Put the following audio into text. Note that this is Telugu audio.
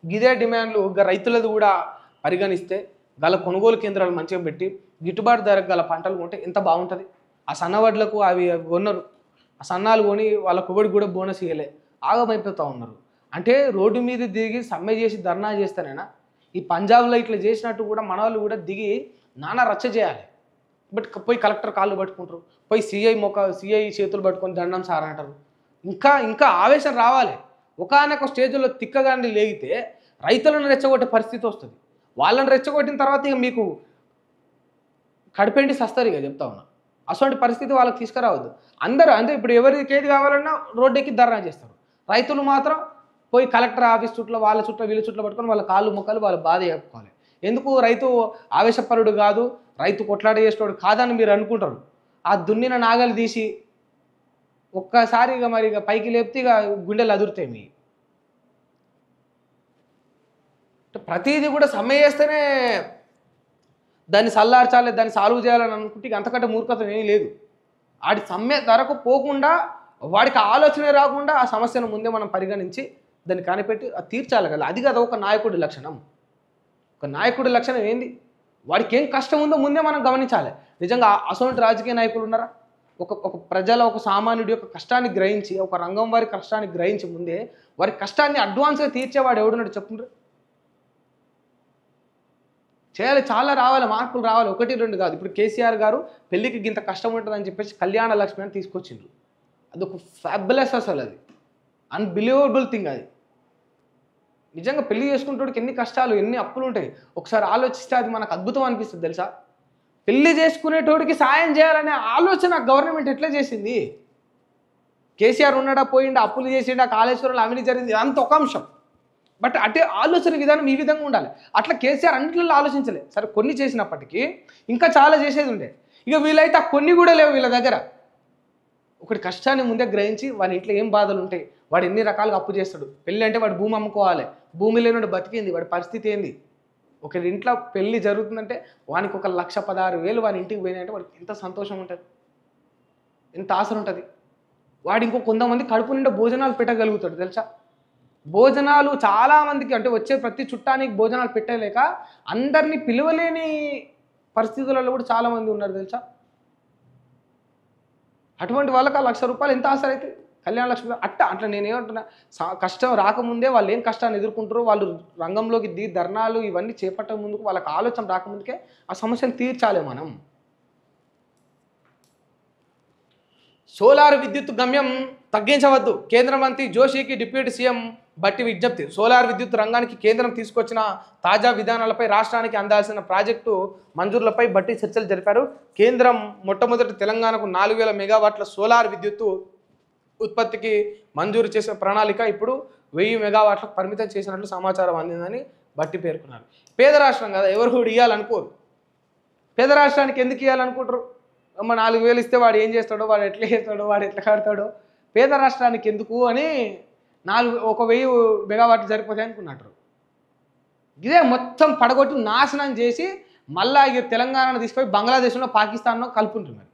గిదే డిమాండ్లు రైతులది కూడా పరిగణిస్తే గల కొనుగోలు కేంద్రాలు మంచిగా పెట్టి గిట్టుబాటు ధరకు గల పంటలు కొంటే ఎంత బాగుంటుంది. ఆ సన్నవడ్లకు అవి కొన్నారు, ఆ సన్నాలు కొని వాళ్ళ కొబడికి కూడా బోనస్ ఇవ్వలే, ఆగమైపోతూ ఉన్నారు. అంటే రోడ్డు మీద దిగి సమ్మె చేసి ధర్నా చేస్తానేనా ఈ పంజాబ్లో ఇట్లా చేసినట్టు కూడా మన వాళ్ళు కూడా దిగి నానా రచ్చ చేయాలి. బట్ పోయి కలెక్టర్ కాళ్ళు పట్టుకుంటారు, పోయి సిఐ చేతులు పట్టుకొని దండం సార్ అంటారు. ఇంకా ఇంకా ఆవేశం రావాలి. ఒకానొక స్టేజ్లో తిక్కగాండి లేగితే రైతులను రెచ్చగొట్టే పరిస్థితి వస్తుంది. వాళ్ళని రెచ్చగొట్టిన తర్వాత ఇక మీకు కడిపెండి సస్తారు ఇక చెప్తా ఉన్నా. అటువంటి పరిస్థితి వాళ్ళకి తీసుకురావద్దు. అందరూ అంటే ఇప్పుడు ఎవరికి ఏది కావాలన్నా రోడ్డెక్కి ధర్నా చేస్తారు. రైతులు మాత్రం పోయి కలెక్టర్ ఆఫీస్ చుట్టూ వాళ్ళ చుట్టూ వీళ్ళ చుట్టూ పట్టుకొని వాళ్ళ కాళ్ళు మొక్కలు వాళ్ళ బాధ చెప్పుకోవాలి. ఎందుకు రైతు ఆవేశపరుడు కాదు, రైతు కొట్లాట చేసేవాడు కాదని మీరు అనుకుంటారు. ఆ దున్నిన నాగలు తీసి ఒక్కసారి ఇక మరి ఇక పైకి లేపితే ఇక గుండెలు అదురుతాయి మీ. ప్రతిదీ కూడా సమ్మె చేస్తేనే దాన్ని చల్లార్చాలి, దాన్ని సాల్వ్ చేయాలని అనుకుంటే ఇక అంతకంటే మూర్ఖత ఏమీ లేదు. వాడి సమ్మె ధరకు పోకుండా వాడికి ఆలోచన రాకుండా ఆ సమస్యను ముందే మనం పరిగణించి దాన్ని కనిపెట్టి అది తీర్చాలి కదా. అది కదా ఒక నాయకుడి లక్షణం. ఒక నాయకుడి లక్షణం ఏంది? వాడికి ఏం కష్టం ఉందో ముందే మనం గమనించాలి. నిజంగా అసలు రాజకీయ నాయకులు ఉన్నారా? ఒక ప్రజల ఒక సామాన్యుడి యొక్క కష్టాన్ని గ్రహించి, ఒక రంగం వారి కష్టాన్ని గ్రహించి ముందే వారి కష్టాన్ని అడ్వాన్స్గా తీర్చేవాడు ఎవడున్నాడు చెప్పుండ్రు? చేయాలి, చాలా రావాలి, మార్పులు రావాలి, 1, 2 కాదు. ఇప్పుడు కేసీఆర్ గారు పెళ్ళికి ఇంత కష్టం ఉంటుందని చెప్పేసి కళ్యాణ లక్ష్మి అని తీసుకొచ్చిండ్రు. అదొక ఫ్యాబులస్, అసలు అది అన్బిలీవబుల్ థింగ్. అది నిజంగా పెళ్లి చేసుకుంటోడికి ఎన్ని కష్టాలు, ఎన్ని అప్పులు ఉంటాయి ఒకసారి ఆలోచిస్తే అది మనకు అద్భుతం అనిపిస్తుంది తెలుసా. పెళ్లి చేసుకునేటోడికి సాయం చేయాలనే ఆలోచన గవర్నమెంట్ ఎట్లా చేసింది? కేసీఆర్ ఉన్నాడా, పోయిండా, అప్పులు చేసిండా, కాళేశ్వరంలో అవినీతి జరిగింది, అంత ఒక అంశం. బట్ అటే ఆలోచన విధానం ఈ విధంగా ఉండాలి. అట్లా కేసీఆర్ అన్నింటిలో ఆలోచించలే. సరే కొన్ని చేసినప్పటికీ ఇంకా చాలా చేసేది ఉండే. ఇక వీళ్ళైతే ఆ కొన్ని కూడా లేవు వీళ్ళ దగ్గర. ఒకటి కష్టాన్ని ముందే గ్రహించి వాడి ఇంట్లో ఏం బాధలు ఉంటాయి, వాడు ఎన్ని రకాలుగా అప్పు చేస్తాడు, పెళ్ళి అంటే వాడు భూమి అమ్ముకోవాలి, భూమి లేనివాడు బతికింది, వాడి పరిస్థితి ఏంది, ఒకరి ఇంట్లో పెళ్ళి జరుగుతుందంటే వానికి 1,16,000 వాడి ఇంటికి పోయినాయంటే వాడికి ఎంత సంతోషం ఉంటుంది, ఎంత ఆశ ఉంటుంది. వాడు ఇంకో కొంతమంది కడుపు నిండా భోజనాలు పెట్టగలుగుతాడు తెలుసా. భోజనాలు చాలామందికి అంటే వచ్చే ప్రతి చుట్టానికి భోజనాలు పెట్టలేక అందరినీ పిలవలేని పరిస్థితులలో కూడా చాలామంది ఉన్నారు తెలుసా. అటువంటి వాళ్ళకి ఆ ₹1,00,000 ఎంత ఆశ అయితే కళ్యాణ లక్ష్మి అట్లా నేనేమంటున్నా, కష్టం రాకముందే వాళ్ళు ఏం కష్టాన్ని ఎదుర్కొంటారో వాళ్ళు రంగంలోకి ధర్నాలు ఇవన్నీ చేపట్టే ముందుకు వాళ్ళకి ఆలోచన రాకముందుకే ఆ సమస్యను తీర్చాలి మనం. సోలార్ విద్యుత్ గమ్యం తగ్గించవద్దు, కేంద్ర మంత్రి జోషికి డిప్యూటీ సీఎం బట్టి విజ్ఞప్తి. సోలార్ విద్యుత్ రంగానికి కేంద్రం తీసుకొచ్చిన తాజా విధానాలపై రాష్ట్రానికి అందాల్సిన ప్రాజెక్టు మంజూరులపై బట్టి చర్చలు జరిపారు. కేంద్రం మొట్టమొదటి తెలంగాణకు 4,000 మెగావాట్ల సోలార్ విద్యుత్తు ఉత్పత్తికి మంజూరు చేసిన ప్రణాళిక ఇప్పుడు 1000 మెగావాట్లకు పరిమితం చేసినట్లు సమాచారం అందిందని బట్టి పేర్కొన్నారు. పేద రాష్ట్రం కదా, ఎవరు కూడా ఇవ్వాలనుకోరు. పేద రాష్ట్రానికి ఎందుకు ఇవ్వాలనుకుంటారు? అమ్మ 4,000 ఇస్తే వాడు ఏం చేస్తాడో, వాడు ఎట్లా చేస్తాడో, వాడు ఎట్లా కడతాడో, పేద రాష్ట్రానికి ఎందుకు అని 1000 మెగావాట్లు సరిపోతాయి అనుకున్నట్టు. ఇదే మొత్తం పడగొట్టి నాశనం చేసి మళ్ళా ఇక తెలంగాణను తీసుకొని బంగ్లాదేశ్లో పాకిస్తాన్లో కలుపుకుంటున్నారు.